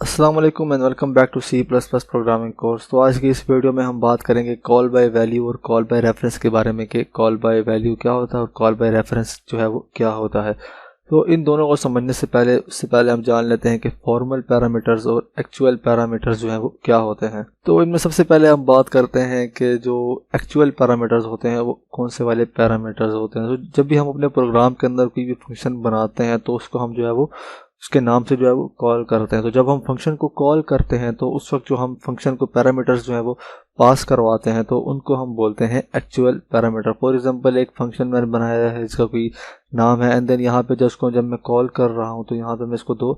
अस्सलाम वालेकुम and welcome back to C plus plus programming course. तो आज की इस वीडियो में हम बात करेंगे कॉल बाय वैल्यू और कॉल बाय रेफरेंस के बारे में कि कॉल बाय वैल्यू क्या होता है और कॉल बाय रेफरेंस जो है वो क्या होता है। तो इन दोनों को समझने से पहले हम जान लेते हैं कि फॉर्मल पैरामीटर्स और एक्चुअल पैरामीटर्स जो हैं वो क्या होते हैं। तो इनमें सबसे पहले हम बात करते हैं कि जो एक्चुअल पैरामीटर्स होते हैं वो कौन से वाले पैरामीटर्स होते हैं। तो जब भी हम अपने प्रोग्राम के अंदर कोई भी फंक्शन बनाते हैं तो उसको हम जो है वो उसके नाम से जो है वो कॉल करते हैं। तो जब हम फंक्शन को कॉल करते हैं तो उस वक्त जो हम फंक्शन को पैरामीटर्स जो है वो पास करवाते हैं तो उनको हम बोलते हैं एक्चुअल पैरामीटर। फॉर एग्जांपल एक फंक्शन मैंने बनाया है जिसका कोई नाम है एंड देन यहाँ पे जब मैं कॉल कर रहा हूँ तो यहाँ पे मैं इसको दो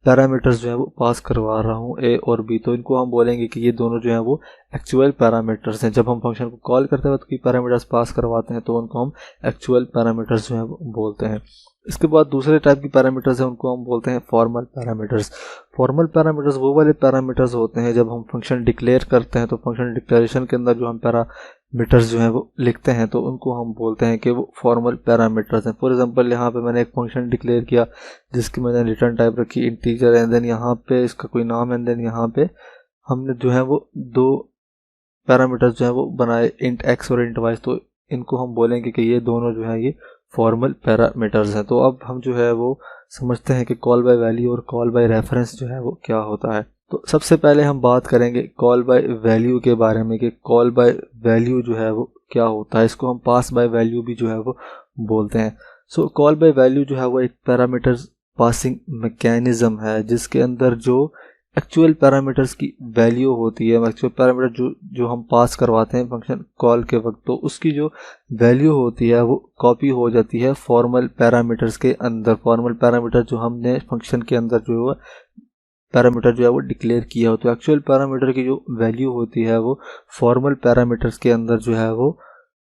पैरामीटर्स जो है वो पास करवा रहा हूँ ए और बी। तो इनको हम बोलेंगे कि ये दोनों जो है वो एक्चुअल पैरामीटर्स हैं। जब हम फंक्शन को कॉल करते हैं तो कोई पैरामीटर्स पास करवाते हैं तो उनको हम एक्चुअल पैरामीटर्स जो है वो बोलते हैं। इसके बाद दूसरे टाइप की पैरामीटर्स हैं, उनको हम बोलते हैं फॉर्मल पैरामीटर्स। फॉर्मल पैरामीटर्स वो वाले पैरामीटर्स होते हैं जब हम फंक्शन डिक्लेयर करते हैं तो फंक्शन डिक्लेरेशन के अंदर जो हम पैरामीटर्स जो हैं वो लिखते हैं तो उनको हम बोलते हैं कि वो फॉर्मल पैरामीटर्स हैं। फॉर एग्जांपल यहाँ पे मैंने एक फंक्शन डिक्लेयर किया जिसकी मैंने रिटर्न टाइप रखी इंटीजर एंड देन यहाँ पे इसका कोई नाम एंड देन यहाँ पे हमने जो है वो दो पैरामीटर्स जो है वो बनाए इंट एक्स और इंट वाई। तो इनको हम बोलेंगे कि ये दोनों जो है ये फॉर्मल पैरामीटर्स हैं। तो अब हम जो है वो समझते हैं कि कॉल बाय वैल्यू और कॉल बाय रेफरेंस जो है वो क्या होता है। तो सबसे पहले हम बात करेंगे कॉल बाय वैल्यू के बारे में कि कॉल बाय वैल्यू जो है वो क्या होता है। इसको हम पास बाय वैल्यू भी जो है वो बोलते हैं। सो कॉल बाय वैल्यू जो है वो एक पैरामीटर्स पासिंग मैकेनिज्म है जिसके अंदर जो एक्चुअल पैरामीटर्स की वैल्यू होती है, एक्चुअल पैरामीटर जो हम पास करवाते हैं फंक्शन कॉल के वक्त, तो उसकी जो वैल्यू होती है वो कॉपी हो जाती है फॉर्मल पैरामीटर्स के अंदर। फॉर्मल पैरामीटर जो हमने फंक्शन के अंदर जो है पैरामीटर जो है वो डिक्लेयर किया हो, तो एक्चुअल पैरामीटर की जो वैल्यू होती है वो फॉर्मल पैरामीटर्स के अंदर जो है वो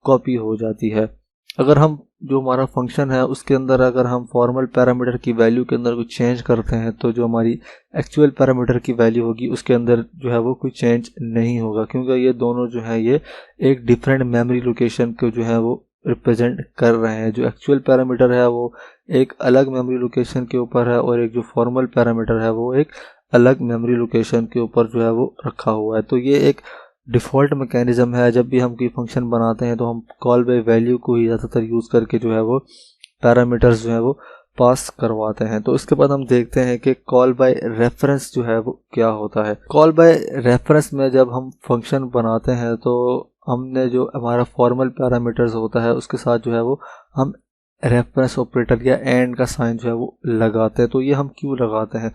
कॉपी हो जाती है। अगर हम जो हमारा फंक्शन है उसके अंदर अगर हम फॉर्मल पैरामीटर की वैल्यू के अंदर कुछ चेंज करते हैं तो जो हमारी एक्चुअल पैरामीटर की वैल्यू होगी उसके अंदर जो है वो कोई चेंज नहीं होगा, क्योंकि ये दोनों जो है ये एक डिफरेंट मेमोरी लोकेशन को जो है वो रिप्रेजेंट कर रहे हैं। जो एक्चुअल पैरामीटर है वो एक अलग मेमोरी लोकेशन के ऊपर है और एक जो फॉर्मल पैरामीटर है वो एक अलग मेमोरी लोकेशन के ऊपर जो है वो रखा हुआ है। तो ये एक डिफ़ॉल्ट मैकेनिज्म है। जब भी हम कोई फंक्शन बनाते हैं तो हम कॉल बाय वैल्यू को ही ज़्यादातर यूज़ करके जो है वो पैरामीटर्स जो है वो पास करवाते हैं। तो इसके बाद हम देखते हैं कि कॉल बाय रेफरेंस जो है वो क्या होता है। कॉल बाय रेफरेंस में जब हम फंक्शन बनाते हैं तो हमने जो हमारा फॉर्मल पैरामीटर्स होता है उसके साथ जो है वो हम रेफरेंस ऑपरेटर या एंड का साइन जो है वो लगाते हैं। तो ये हम क्यों लगाते हैं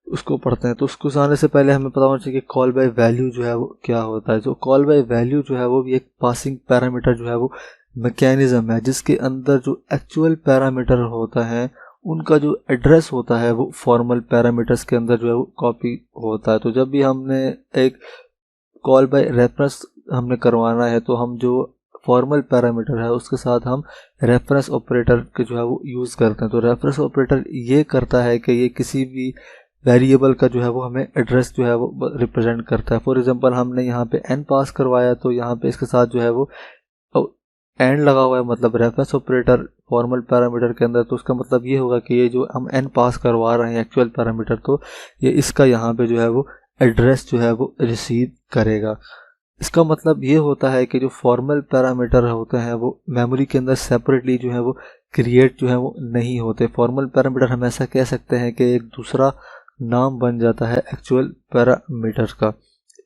उसको पढ़ते हैं। तो उसको जाने से पहले हमें पता होना चाहिए कि कॉल बाय वैल्यू जो है वो क्या होता है। जो कॉल बाय वैल्यू जो है वो भी एक पासिंग पैरामीटर जो है वो मैकेनिज्म है जिसके अंदर जो एक्चुअल पैरामीटर होता है उनका जो एड्रेस होता है वो फॉर्मल पैरामीटर्स के अंदर जो है वो कॉपी होता है। तो जब भी हमने एक कॉल बाय रेफरेंस हमने करवाना है तो हम जो फॉर्मल पैरामीटर है उसके साथ हम रेफरेंस ऑपरेटर के जो है वो यूज़ करते हैं। तो रेफरेंस ऑपरेटर ये करता है कि ये किसी भी वेरिएबल का जो है वो हमें एड्रेस जो है वो रिप्रेजेंट करता है। फॉर एग्जांपल हमने यहाँ पे n पास करवाया तो यहाँ पे इसके साथ जो है वो एंड लगा हुआ है, मतलब रेफरेंस ऑपरेटर फॉर्मल पैरामीटर के अंदर। तो उसका मतलब ये होगा कि ये जो हम n पास करवा रहे हैं एक्चुअल पैरामीटर, तो ये इसका यहाँ पे जो है वो एड्रेस जो है वो रिसीव करेगा। इसका मतलब ये होता है कि जो फॉर्मल पैरामीटर होते हैं वो मेमोरी के अंदर सेपरेटली जो है वो क्रिएट जो है वो नहीं होते। फॉर्मल पैरामीटर हम ऐसा कह सकते हैं कि एक दूसरा नाम बन जाता है एक्चुअल पैरामीटर का।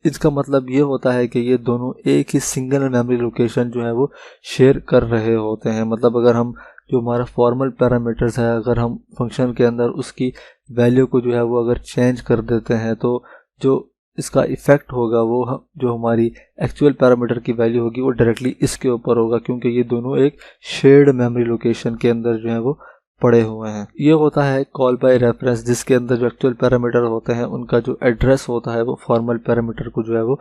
इसका मतलब ये होता है कि ये दोनों एक ही सिंगल मेमोरी लोकेशन जो है वो शेयर कर रहे होते हैं। मतलब अगर हम जो हमारा फॉर्मल पैरामीटर्स है अगर हम फंक्शन के अंदर उसकी वैल्यू को जो है वो अगर चेंज कर देते हैं तो जो इसका इफ़ेक्ट होगा वो जो हमारी एक्चुअल पैरामीटर की वैल्यू होगी वो डायरेक्टली इसके ऊपर होगा, क्योंकि ये दोनों एक शेयर्ड मेमोरी लोकेशन के अंदर जो है वो पड़े हुए हैं। ये होता है कॉल बाय रेफरेंस जिसके अंदर जो एक्चुअल पैरामीटर होते हैं उनका जो एड्रेस होता है वो फॉर्मल पैरामीटर को जो है वो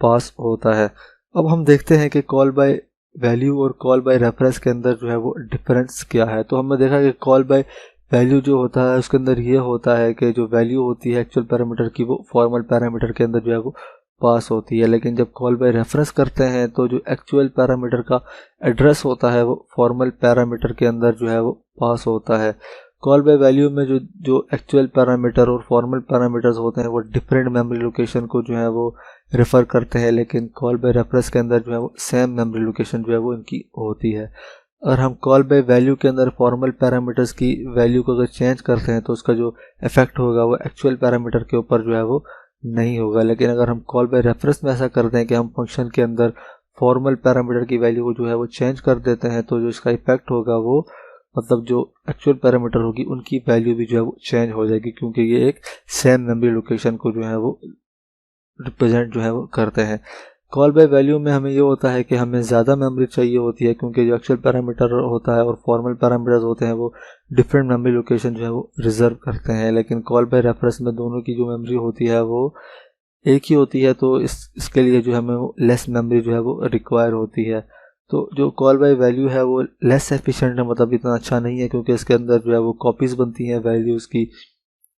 पास होता है। अब हम देखते हैं कि कॉल बाय वैल्यू और कॉल बाय रेफरेंस के अंदर जो है वो डिफरेंस क्या है। तो हमने देखा कि कॉल बाय वैल्यू जो होता है उसके अंदर ये होता है कि जो वैल्यू होती है एक्चुअल पैरामीटर की वो फॉर्मल पैरामीटर के अंदर जो है वो पास होती है। लेकिन जब कॉल बाय रेफरेंस करते हैं तो जो एक्चुअल पैरामीटर का एड्रेस होता है वो फॉर्मल पैरामीटर के अंदर जो है वो पास होता है। कॉल बाय वैल्यू में जो एक्चुअल पैरामीटर और फॉर्मल पैरामीटर्स होते हैं वो डिफरेंट मेमोरी लोकेशन को जो है वो रेफ़र करते हैं, लेकिन कॉल बाय रेफरेंस के अंदर जो है वो सेम मेमोरी लोकेशन जो है वो इनकी होती है। और हम कॉल बाय वैल्यू के अंदर फॉर्मल पैरामीटर्स की वैल्यू को अगर चेंज करते हैं तो उसका जो इफेक्ट होगा वो एक्चुअल पैरामीटर के ऊपर जो है वो नहीं होगा। लेकिन अगर हम कॉल बाय रेफरेंस में ऐसा करते हैं कि हम फंक्शन के अंदर फॉर्मल पैरामीटर की वैल्यू को जो है वो चेंज कर देते हैं, तो जो इसका इफेक्ट होगा वो मतलब जो एक्चुअल पैरामीटर होगी उनकी वैल्यू भी जो है वो चेंज हो जाएगी, क्योंकि ये एक सेम मेमोरी लोकेशन को जो है वो रिप्रेजेंट जो है वो करते हैं। कॉल बाय वैल्यू में हमें ये होता है कि हमें ज़्यादा मेमोरी चाहिए होती है, क्योंकि जो एक्चुअल पैरामीटर होता है और फॉर्मल पैरामीटर्स होते हैं वो डिफरेंट मेमोरी लोकेशन जो है वो रिजर्व करते हैं। लेकिन कॉल बाय रेफरेंस में दोनों की जो मेमोरी होती है वो एक ही होती है, तो इसके लिए जो हमें वो लेस मेमोरी जो है वो रिक्वायर होती है। तो जो कॉल बाय वैल्यू है वो लेस एफिशिएंट है, मतलब इतना अच्छा नहीं है, क्योंकि इसके अंदर जो है वो कॉपीज़ बनती हैं वैल्यूज़ की,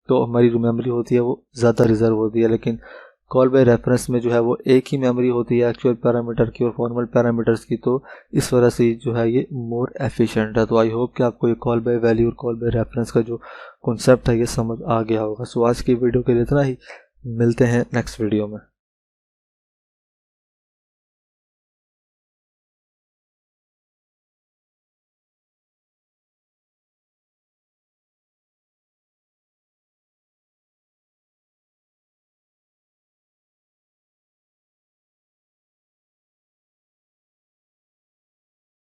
तो हमारी जो मेमोरी होती है वो ज़्यादा रिजर्व होती है। लेकिन कॉल बाय रेफरेंस में जो है वो एक ही मेमोरी होती है एक्चुअल पैरामीटर की और फॉर्मल पैरामीटर्स की, तो इस वजह से जो है ये मोर एफिशिएंट है। तो आई होप कि आपको ये कॉल बाय वैल्यू और कॉल बाय रेफरेंस का जो कॉन्सेप्ट है ये समझ आ गया होगा। सो आज की वीडियो के लिए इतना ही, मिलते हैं नेक्स्ट वीडियो में।